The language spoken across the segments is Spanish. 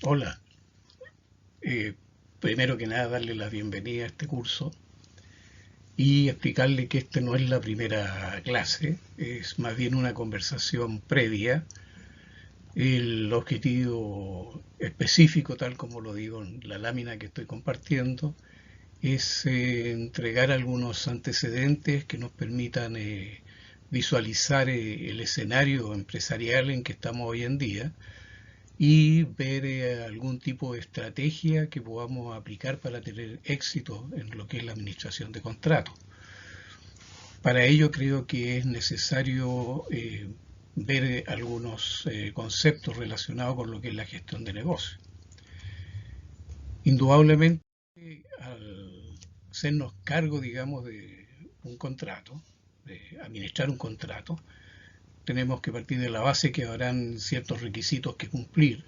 Hola, eh, primero que nada darle la bienvenida a este curso y explicarle que este no es la primera clase, es más bien una conversación previa. El objetivo específico, tal como lo digo en la lámina que estoy compartiendo, es entregar algunos antecedentes que nos permitan visualizar el escenario empresarial en que estamos hoy en día y ver algún tipo de estrategia que podamos aplicar para tener éxito en lo que es la administración de contratos. Para ello creo que es necesario ver algunos conceptos relacionados con lo que es la gestión de negocios. Indudablemente, al hacernos cargo, digamos, de un contrato, de administrar un contrato, tenemos que partir de la base que habrán ciertos requisitos que cumplir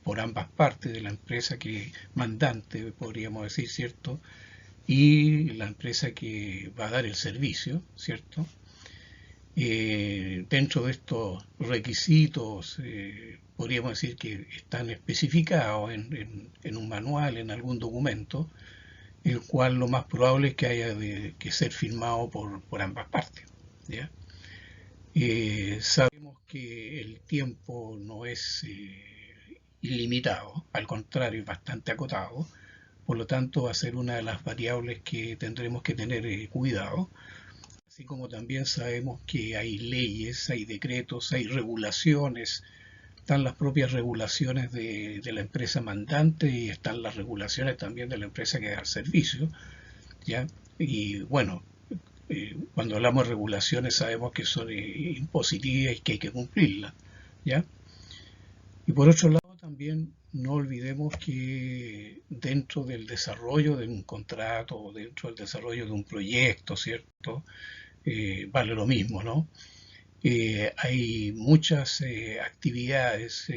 por ambas partes de la empresa que mandante, podríamos decir, ¿cierto? Y la empresa que va a dar el servicio, ¿cierto? Dentro de estos requisitos, podríamos decir que están especificados en un manual, en algún documento, el cual lo más probable es que haya que ser firmado por ambas partes. ¿Ya? Sabemos que el tiempo no es ilimitado, al contrario, es bastante acotado, por lo tanto va a ser una de las variables que tendremos que tener cuidado, así como también sabemos que hay leyes, hay decretos, hay regulaciones, están las propias regulaciones de la empresa mandante y están las regulaciones también de la empresa que da el servicio, ¿ya? Y bueno, cuando hablamos de regulaciones sabemos que son impositivas y que hay que cumplirlas, ¿ya? Y por otro lado también no olvidemos que dentro del desarrollo de un contrato o dentro del desarrollo de un proyecto, ¿cierto? Vale lo mismo, ¿no? Hay muchas actividades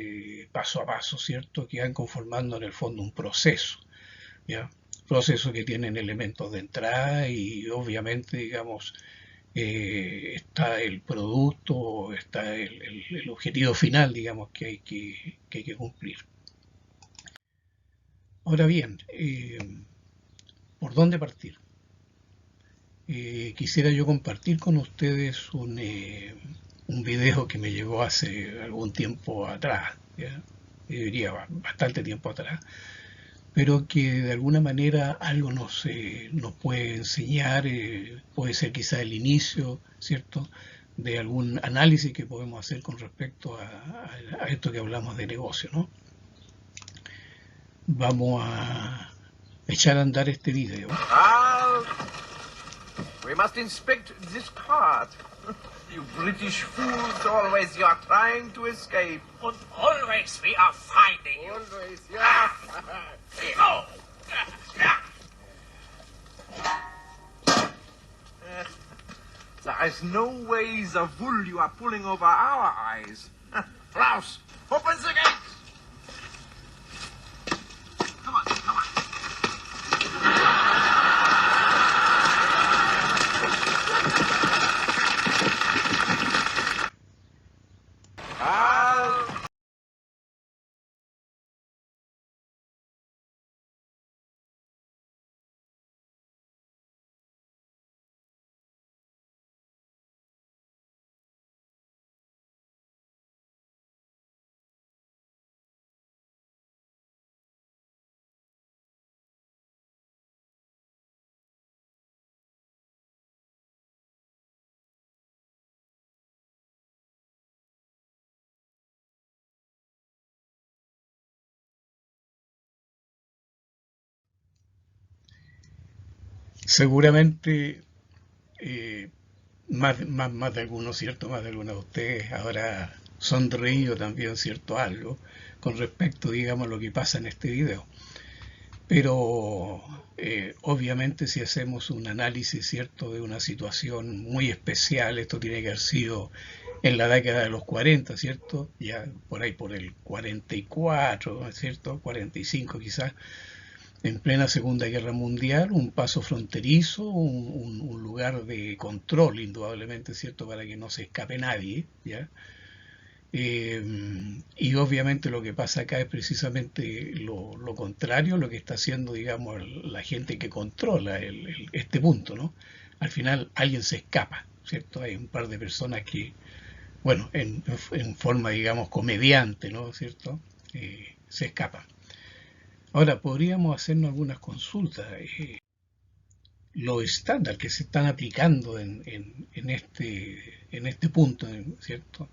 paso a paso, ¿cierto? Que van conformando en el fondo un proceso, ¿ya? Procesos que tienen elementos de entrada y obviamente, digamos, está el producto, está el objetivo final, digamos, que hay que cumplir. Ahora bien, ¿por dónde partir? Quisiera yo compartir con ustedes un video que me llegó hace algún tiempo atrás, ¿ya? Yo diría bastante tiempo atrás, pero que de alguna manera algo nos puede enseñar, puede ser quizá el inicio, ¿cierto?, de algún análisis que podemos hacer con respecto a esto que hablamos de negocio, ¿no? Vamos a echar a andar este video. We must inspect this cart. You British fools, always you are trying to escape. And always we are finding you. Always, yeah. Oh. There is no way the wool you are pulling over our eyes. Klaus, open the gate! Come on, come on. Seguramente más de algunos, ¿cierto? Más de algunos de ustedes habrá sonreído también, ¿cierto? Algo con respecto, digamos, a lo que pasa en este video. Pero obviamente si hacemos un análisis, ¿cierto?, de una situación muy especial, esto tiene que haber sido en la década de los 40, ¿cierto? Ya por ahí por el 44, ¿cierto? 45 quizás, en plena Segunda Guerra Mundial, un paso fronterizo, un lugar de control, indudablemente, ¿cierto?, para que no se escape nadie, ¿ya? Y obviamente lo que pasa acá es precisamente lo contrario, lo que está haciendo, digamos, la gente que controla este punto, ¿no? Al final alguien se escapa, ¿cierto? Hay un par de personas que, bueno, en forma, digamos, comediante, ¿no? ¿Cierto? Se escapan. Ahora, podríamos hacernos algunas consultas. Los estándares que se están aplicando en este punto, ¿cierto?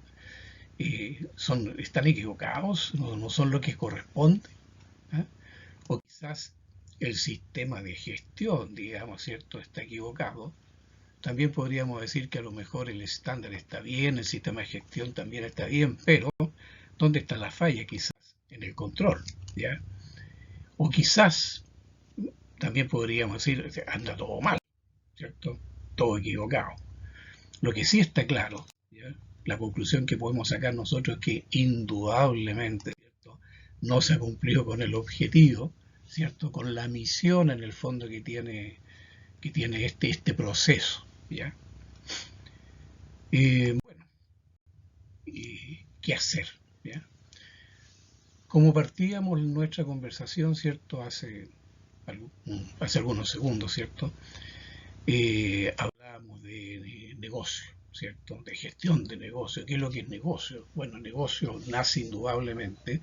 Están equivocados, no son lo que corresponde, ¿eh? O quizás el sistema de gestión, digamos, ¿cierto?, está equivocado. También podríamos decir que a lo mejor el estándar está bien, el sistema de gestión también está bien, pero ¿dónde está la falla? Quizás en el control, ¿ya? O quizás también podríamos decir, anda todo mal, ¿cierto? Todo equivocado. Lo que sí está claro, ¿ya? La conclusión que podemos sacar nosotros es que indudablemente, ¿cierto?, no se ha cumplido con el objetivo, ¿cierto?, con la misión en el fondo que tiene este proceso, ¿ya? Bueno, ¿qué hacer? ¿Ya? Como partíamos nuestra conversación, ¿cierto?, hace algunos segundos, ¿cierto?, hablábamos de negocio, ¿cierto?, de gestión de negocio. ¿Qué es lo que es negocio? Bueno, negocio nace indudablemente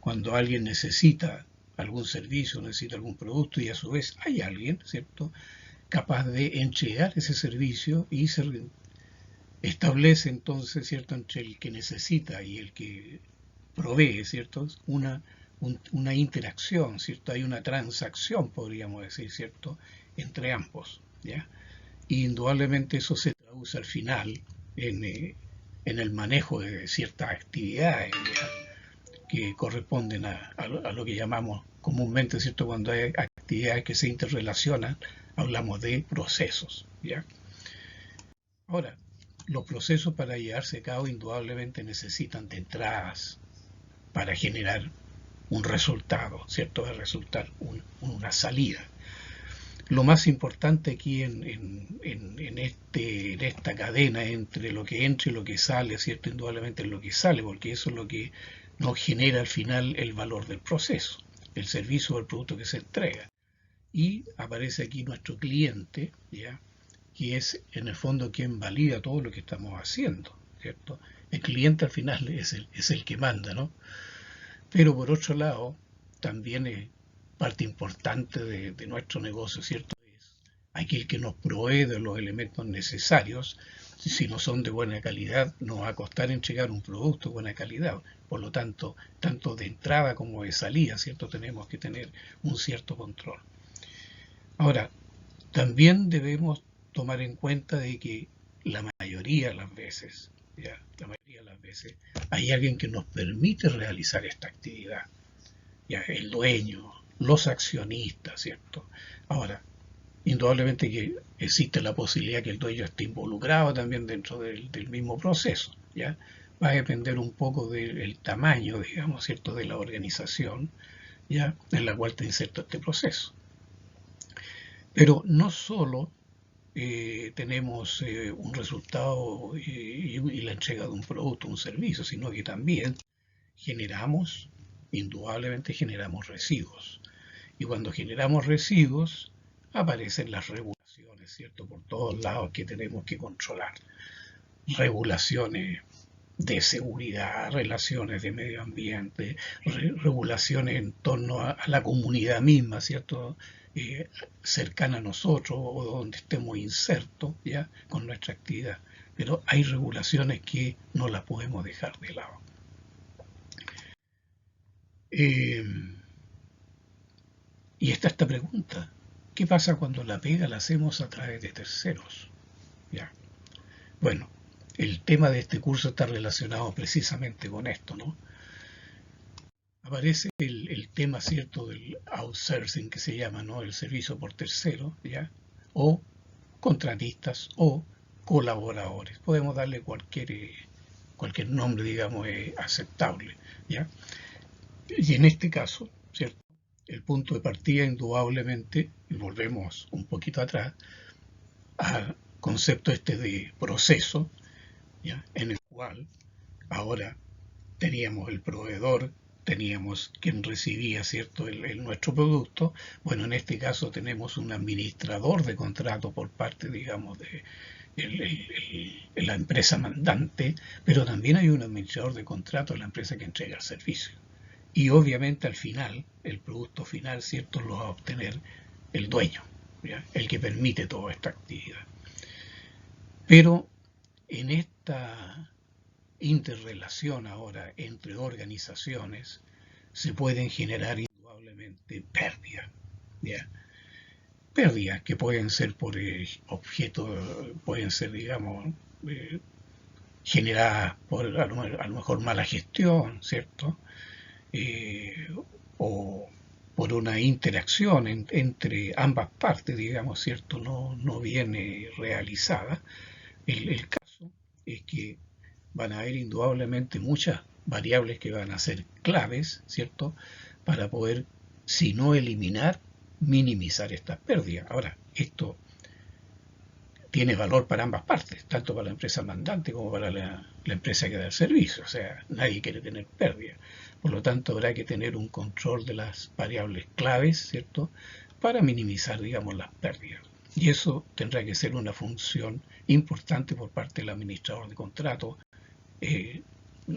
cuando alguien necesita algún servicio, necesita algún producto y a su vez hay alguien, ¿cierto?, capaz de entregar ese servicio y se establece entonces, ¿cierto?, entre el que necesita y el que provee, ¿cierto?, una interacción, ¿cierto? Hay una transacción, podríamos decir, ¿cierto?, entre ambos, ¿ya? Y indudablemente eso se traduce al final en el manejo de ciertas actividades, ¿ya?, que corresponden a lo que llamamos comúnmente, ¿cierto?, cuando hay actividades que se interrelacionan, hablamos de procesos, ¿ya? Ahora, los procesos para llevarse a cabo indudablemente necesitan de entradas para generar un resultado, ¿cierto?, de resultar una salida. Lo más importante aquí en esta cadena entre lo que entra y lo que sale, ¿cierto?, indudablemente es lo que sale, porque eso es lo que nos genera al final el valor del proceso, el servicio o el producto que se entrega. Y aparece aquí nuestro cliente, ¿ya?, que es en el fondo quien valida todo lo que estamos haciendo, ¿cierto? El cliente al final es el que manda, ¿no? Pero por otro lado, también es parte importante de nuestro negocio, ¿cierto? Es aquel que nos provee de los elementos necesarios. Si no son de buena calidad, nos va a costar entregar un producto de buena calidad. Por lo tanto, tanto de entrada como de salida, ¿cierto?, tenemos que tener un cierto control. Ahora, también debemos tomar en cuenta de que la mayoría de las veces, ¿ya?, la mayoría de las veces, hay alguien que nos permite realizar esta actividad, ¿ya?, el dueño, los accionistas, ¿cierto? Ahora, indudablemente que existe la posibilidad que el dueño esté involucrado también dentro del mismo proceso, ¿ya? Va a depender un poco del tamaño, digamos, ¿cierto?, de la organización, ¿ya?, en la cual está inserto este proceso. Pero no solo tenemos un resultado y la entrega de un producto, un servicio, sino que también indudablemente generamos residuos. Y cuando generamos residuos, aparecen las regulaciones, ¿cierto?, por todos lados que tenemos que controlar. Regulaciones de seguridad, relaciones de medio ambiente, regulaciones en torno a la comunidad misma, ¿cierto?, cercana a nosotros o donde estemos insertos, ¿ya?, con nuestra actividad. Pero hay regulaciones que no las podemos dejar de lado. Y está esta pregunta: ¿qué pasa cuando la pega la hacemos a través de terceros? ¿Ya? Bueno, el tema de este curso está relacionado precisamente con esto, ¿no? Aparece el tema, ¿cierto?, del outsourcing, que se llama, ¿no?, el servicio por tercero, ¿ya?, o contratistas o colaboradores. Podemos darle cualquier nombre, digamos, aceptable, ¿ya? Y en este caso, ¿cierto?, el punto de partida indudablemente, y volvemos un poquito atrás, al concepto este de proceso, ¿ya?, en el cual Ahora teníamos el proveedor, teníamos quien recibía, ¿cierto?, nuestro producto. Bueno, en este caso tenemos un administrador de contrato por parte, digamos, de la empresa mandante, pero también hay un administrador de contrato en la empresa que entrega el servicio. Y obviamente al final, el producto final, ¿cierto?, lo va a obtener el dueño, ¿ya?, el que permite toda esta actividad. Pero en esta interrelación ahora entre organizaciones se pueden generar indudablemente pérdidas, ¿ya? Pérdidas que pueden ser por objeto, pueden ser, digamos, generadas por a lo mejor mala gestión, ¿cierto? O por una interacción entre ambas partes, digamos, ¿cierto?, no viene realizada. El caso es que van a haber indudablemente muchas variables que van a ser claves, ¿cierto?, para poder, si no eliminar, minimizar estas pérdidas. Ahora, esto tiene valor para ambas partes, tanto para la empresa mandante como para la empresa que da el servicio. O sea, nadie quiere tener pérdidas. Por lo tanto, habrá que tener un control de las variables claves, ¿cierto?, para minimizar, digamos, las pérdidas. Y eso tendrá que ser una función importante por parte del administrador de contrato.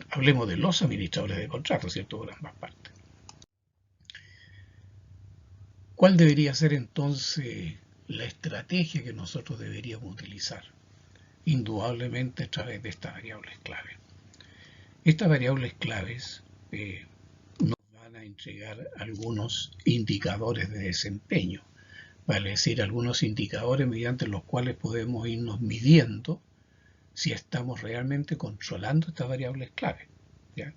Hablemos de los administradores de contrato, ¿cierto?, por ambas partes. ¿Cuál debería ser entonces la estrategia que nosotros deberíamos utilizar? Indudablemente a través de estas variables claves. Estas variables claves nos van a entregar algunos indicadores de desempeño, vale decir, algunos indicadores mediante los cuales podemos irnos midiendo si estamos realmente controlando estas variables clave, ¿ya?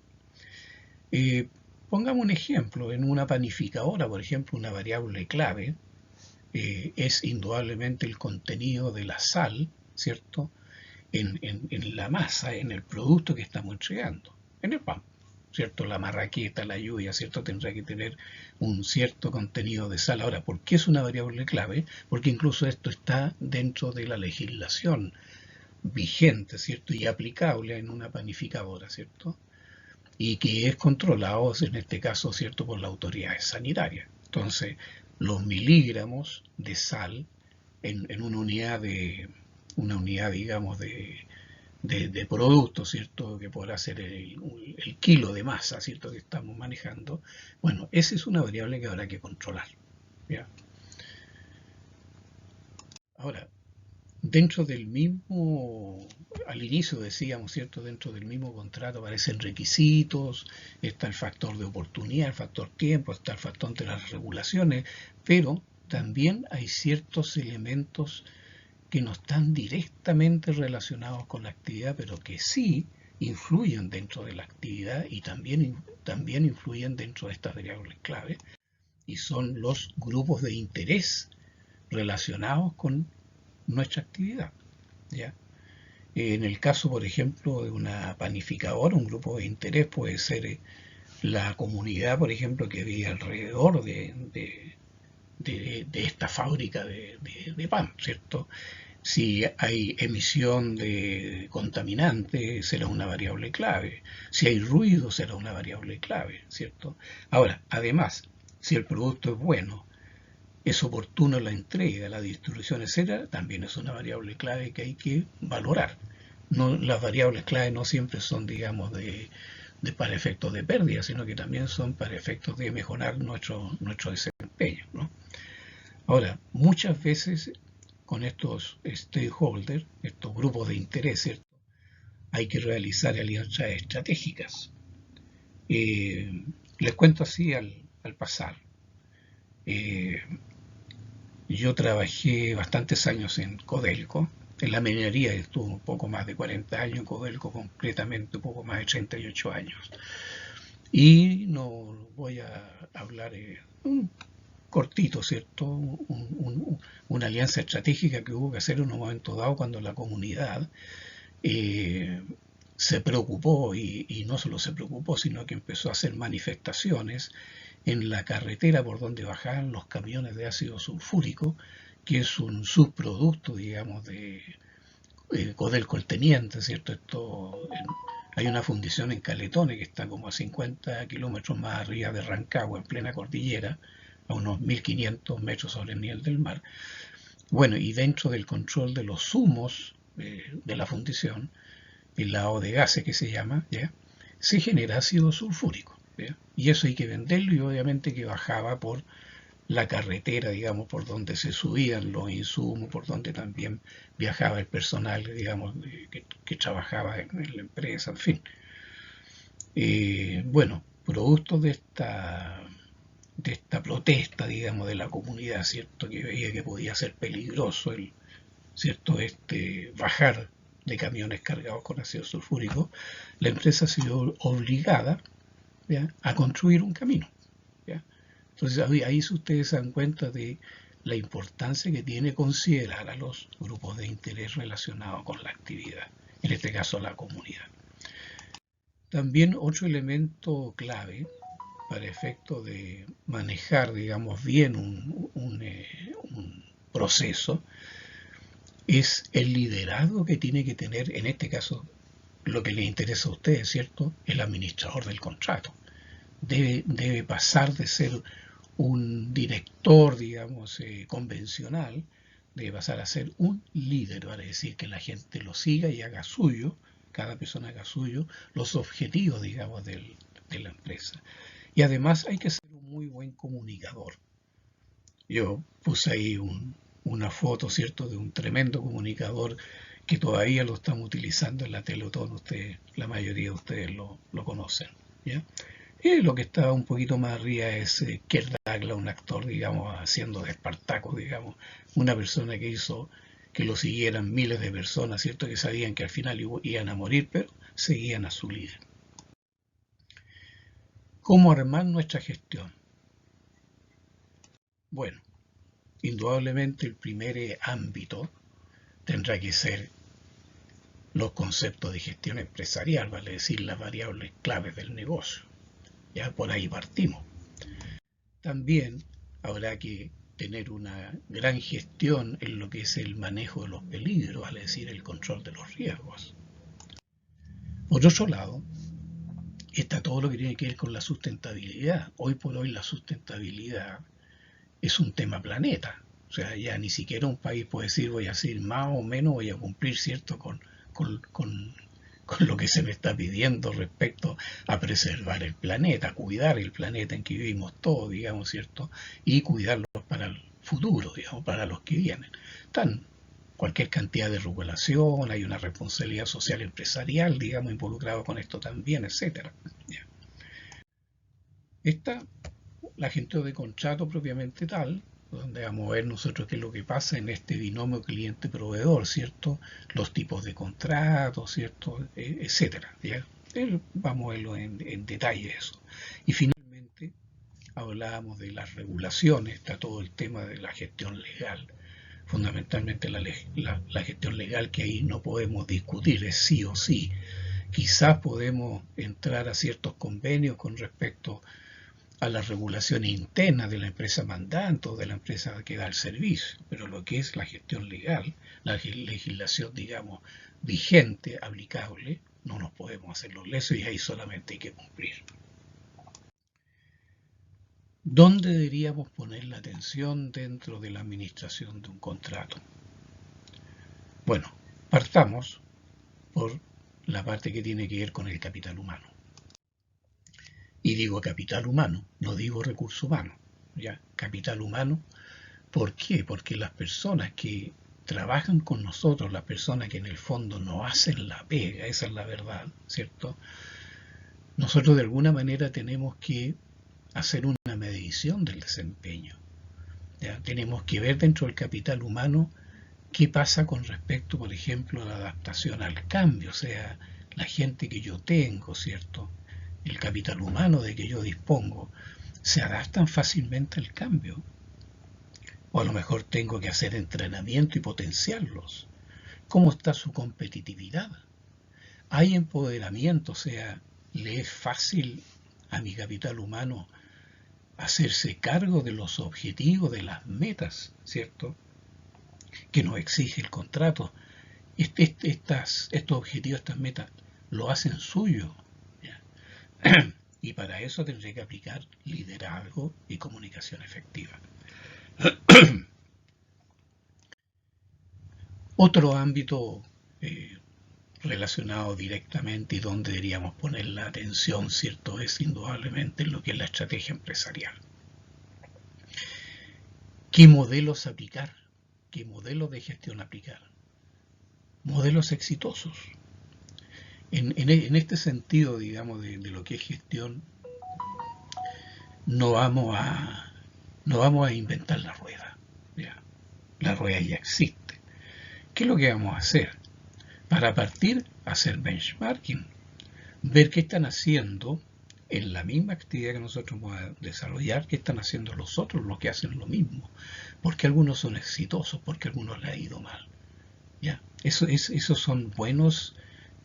Pongamos un ejemplo. En una panificadora, por ejemplo, una variable clave es indudablemente el contenido de la sal, ¿cierto?, en la masa, en el producto que estamos entregando, en el pan, ¿cierto? La marraqueta, la lluvia, ¿cierto?, tendrá que tener un cierto contenido de sal. Ahora, ¿por qué es una variable clave? Porque incluso esto está dentro de la legislación vigente, ¿cierto?, y aplicable en una panificadora, ¿cierto?, y que es controlado, en este caso, ¿cierto?, por las autoridades sanitarias. Entonces, los miligramos de sal en una unidad, digamos, de producto, ¿cierto?, que podrá ser el kilo de masa, ¿cierto?, que estamos manejando. Bueno, esa es una variable que habrá que controlar, ¿ya? Ahora, dentro del mismo, al inicio decíamos, ¿cierto?, dentro del mismo contrato aparecen requisitos, está el factor de oportunidad, el factor tiempo, está el factor de las regulaciones, pero también hay ciertos elementos que no están directamente relacionados con la actividad, pero que sí influyen dentro de la actividad y también influyen dentro de estas variables clave, y son los grupos de interés relacionados con nuestra actividad, ¿ya? En el caso, por ejemplo, de una panificadora, un grupo de interés puede ser la comunidad, por ejemplo, que vive alrededor de esta fábrica de pan, ¿cierto? Si hay emisión de contaminantes, será una variable clave. Si hay ruido, será una variable clave, ¿cierto? Ahora, además, si el producto es bueno, es oportuno la entrega, la distribución, etcétera, también es una variable clave que hay que valorar. No, las variables clave no siempre son, digamos, para efectos de pérdida, sino que también son para efectos de mejorar nuestro desempeño, ¿no? Ahora, muchas veces con estos stakeholders, estos grupos de interés, ¿cierto?, hay que realizar alianzas estratégicas. Les cuento así al pasar. Yo trabajé bastantes años en Codelco, en la minería estuve un poco más de 40 años, en Codelco concretamente un poco más de 38 años. Y no voy a hablar un cortito, ¿cierto?, una alianza estratégica que hubo que hacer en un momento dado cuando la comunidad se preocupó, y no solo se preocupó, sino que empezó a hacer manifestaciones en la carretera por donde bajaban los camiones de ácido sulfúrico, que es un subproducto, digamos, de Codelco el Teniente, ¿cierto? Esto Hay una fundición en Caletones que está como a 50 kilómetros más arriba de Rancagua, en plena cordillera, a unos 1500 metros sobre el nivel del mar. Bueno, y dentro del control de los humos de la fundición, el lavado de gases que se llama, ¿ya? Se genera ácido sulfúrico, ¿ya? Y eso hay que venderlo, y obviamente que bajaba por la carretera, digamos, por donde se subían los insumos, por donde también viajaba el personal, digamos, que trabajaba en la empresa, en fin. Bueno, producto de esta protesta, digamos, de la comunidad, ¿cierto? Que veía que podía ser peligroso ¿cierto? Bajar de camiones cargados con ácido sulfúrico, la empresa se vio obligada, ¿ya?, a construir un camino, ¿ya? Entonces ahí ustedes se dan cuenta de la importancia que tiene considerar a los grupos de interés relacionados con la actividad, en este caso la comunidad. También otro elemento clave para efecto de manejar, digamos, bien un proceso es el liderazgo que tiene que tener, en este caso, lo que les interesa a ustedes, ¿cierto?, el administrador del contrato. Debe pasar de ser un director, digamos, convencional, debe pasar a ser un líder, vale decir que la gente lo siga y haga suyo, cada persona haga suyo, los objetivos, digamos, de la empresa. Y además hay que ser un muy buen comunicador. Yo puse ahí una foto, ¿cierto?, de un tremendo comunicador que todavía lo estamos utilizando en la Teletón. La mayoría de ustedes lo conocen, ¿ya? Y lo que está un poquito más arriba es Kirk Douglas, un actor, digamos, haciendo de Espartaco, digamos, una persona que hizo que lo siguieran miles de personas, ¿cierto?, que sabían que al final iban a morir, pero seguían a su líder. ¿Cómo armar nuestra gestión? Bueno, indudablemente el primer ámbito tendrá que ser los conceptos de gestión empresarial, vale decir, las variables claves del negocio. Ya por ahí partimos. También habrá que tener una gran gestión en lo que es el manejo de los peligros, vale decir, el control de los riesgos. Por otro lado, está todo lo que tiene que ver con la sustentabilidad. Hoy por hoy la sustentabilidad es un tema planeta. O sea, ya ni siquiera un país puede decir voy a hacer más o menos, voy a cumplir, ¿cierto?, con lo que se me está pidiendo respecto a preservar el planeta, cuidar el planeta en que vivimos todos, digamos, ¿cierto? Y cuidarlo para el futuro, digamos, para los que vienen. Están cualquier cantidad de regulación, hay una responsabilidad social empresarial, digamos, involucrado con esto también, etcétera. Está la gestión de contrato propiamente tal, donde vamos a ver nosotros qué es lo que pasa en este binomio cliente-proveedor, ¿cierto? Los tipos de contratos, ¿cierto?, etcétera, ¿ya? Vamos a verlo en detalle eso. Y finalmente hablábamos de las regulaciones, está todo el tema de la gestión legal, fundamentalmente la gestión legal, que ahí no podemos discutir, es sí o sí. Quizás podemos entrar a ciertos convenios con respecto a las regulaciones internas de la empresa mandante o de la empresa que da el servicio, pero lo que es la gestión legal, la legislación, digamos, vigente, aplicable, no nos podemos hacer los lesos y ahí solamente hay que cumplir. ¿Dónde deberíamos poner la atención dentro de la administración de un contrato? Bueno, partamos por la parte que tiene que ver con el capital humano. Y digo capital humano, no digo recurso humano, ¿ya? Capital humano, ¿por qué? Porque las personas que trabajan con nosotros, las personas que en el fondo no hacen la pega, esa es la verdad, ¿cierto? Nosotros de alguna manera tenemos que hacer una medición del desempeño, ¿ya? Tenemos que ver dentro del capital humano qué pasa con respecto, por ejemplo, a la adaptación al cambio, o sea, la gente que yo tengo, ¿cierto?, el capital humano de que yo dispongo, se adaptan fácilmente al cambio. O a lo mejor tengo que hacer entrenamiento y potenciarlos. ¿Cómo está su competitividad? ¿Hay empoderamiento? O sea, ¿le es fácil a mi capital humano hacerse cargo de los objetivos, de las metas, ¿cierto?, que nos exige el contrato? Estos objetivos, estas metas, lo hacen suyo. ¿Ya? Y para eso tendré que aplicar liderazgo y comunicación efectiva. Otro ámbito relacionado directamente y donde deberíamos poner la atención, ¿cierto?, es indudablemente en lo que es la estrategia empresarial. ¿Qué modelos aplicar? ¿Qué modelos de gestión aplicar? Modelos exitosos. En este sentido, digamos, de lo que es gestión, no vamos a inventar la rueda. ¿Ya? La rueda ya existe. ¿Qué es lo que vamos a hacer? Para partir, hacer benchmarking, ver qué están haciendo en la misma actividad que nosotros vamos a desarrollar, qué están haciendo los otros, los que hacen lo mismo, porque algunos son exitosos, porque algunos les ha ido mal. ¿Ya? Esos son buenos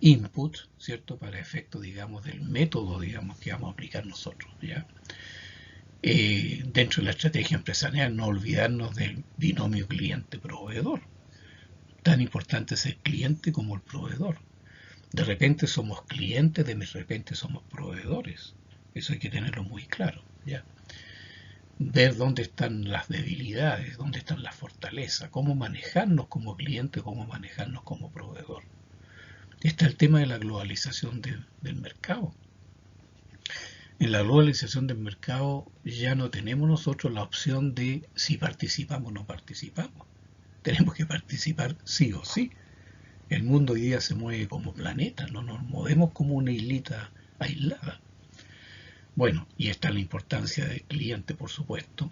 inputs, ¿cierto?, para efecto, digamos, del método, digamos, que vamos a aplicar nosotros. ¿Ya? Dentro de la estrategia empresarial, no olvidarnos del binomio cliente-proveedor. Tan importante es el cliente como el proveedor. De repente somos clientes, de repente somos proveedores. Eso hay que tenerlo muy claro. ¿Ya? Ver dónde están las debilidades, dónde están las fortalezas, cómo manejarnos como cliente, cómo manejarnos como proveedor. Está el tema de la globalización del mercado. En la globalización del mercado ya no tenemos nosotros la opción de si participamos o no participamos. Tenemos que participar sí o sí. El mundo hoy día se mueve como planeta, no nos movemos como una islita aislada. Bueno, y está la importancia del cliente, por supuesto,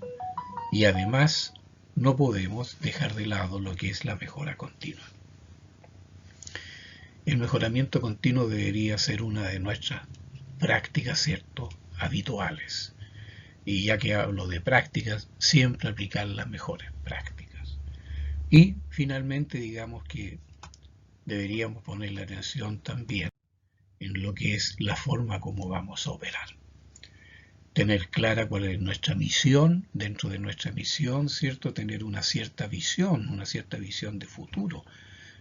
y además no podemos dejar de lado lo que es la mejora continua. El mejoramiento continuo debería ser una de nuestras prácticas, ¿cierto?, habituales. Y ya que hablo de prácticas, siempre aplicar las mejores prácticas. Y finalmente, digamos que deberíamos poner la atención también en lo que es la forma como vamos a operar. Tener clara cuál es nuestra misión, dentro de nuestra misión, ¿cierto?, tener una cierta visión de futuro.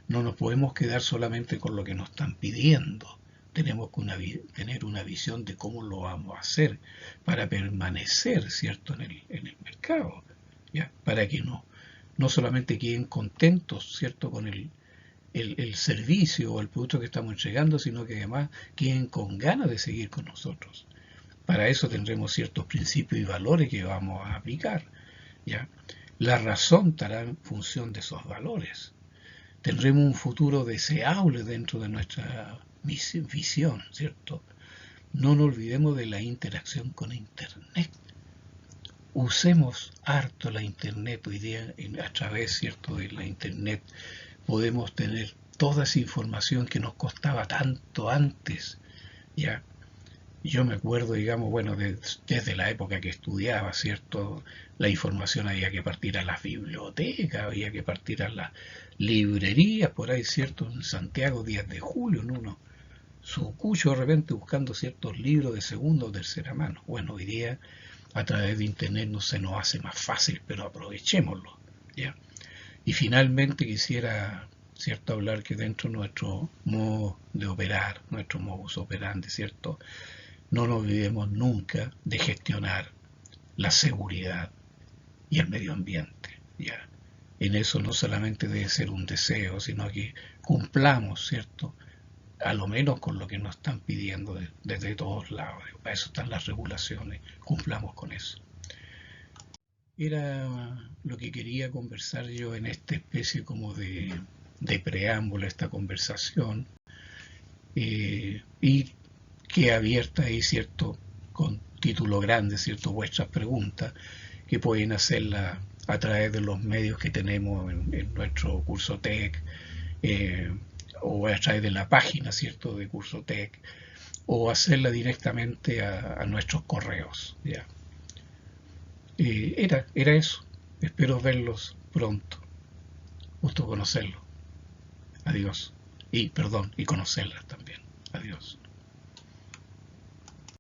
No nos podemos quedar solamente con lo que nos están pidiendo. Tenemos que tener una visión de cómo lo vamos a hacer para permanecer, ¿cierto?, en el mercado. ¿Ya? Para que no solamente queden contentos, ¿cierto?, con el servicio o el producto que estamos entregando, sino que además queden con ganas de seguir con nosotros. Para eso tendremos ciertos principios y valores que vamos a aplicar. ¿Ya? La razón estará en función de esos valores. Tendremos un futuro deseable dentro de nuestra visión, ¿cierto? No nos olvidemos de la interacción con Internet. Usemos harto la Internet hoy día, a través, ¿cierto?, de la Internet podemos tener toda esa información que nos costaba tanto antes. ¿Ya? Yo me acuerdo, digamos, bueno, desde la época que estudiaba, ¿cierto?, la información había que partir a las bibliotecas, había que partir a las librerías, por ahí, ¿cierto?, en Santiago, 10 de julio, en uno sucucho de repente buscando ciertos libros de segunda o tercera mano. Bueno, hoy día a través de Internet no se nos hace más fácil, pero aprovechémoslo. ¿Ya? Y finalmente quisiera, ¿cierto?, hablar que dentro de nuestro modo de operar, nuestro modus operandi, ¿cierto?, no nos olvidemos nunca de gestionar la seguridad y el medio ambiente. ¿Ya? En eso no solamente debe ser un deseo, sino que cumplamos, ¿cierto?, a lo menos con lo que nos están pidiendo desde todos lados. Para eso están las regulaciones, cumplamos con eso. Era lo que quería conversar yo en esta especie como de preámbulo a esta conversación, y que abierta ahí, ¿cierto?, con título grande, ¿cierto?, vuestras preguntas, que pueden hacerlas a través de los medios que tenemos en nuestro curso TEC, o a través de la página, ¿cierto?, de curso TEC, o hacerla directamente a nuestros correos. ¿Ya? Era eso. Espero verlos pronto. Gusto conocerlos. Adiós. Y conocerlas también. Adiós.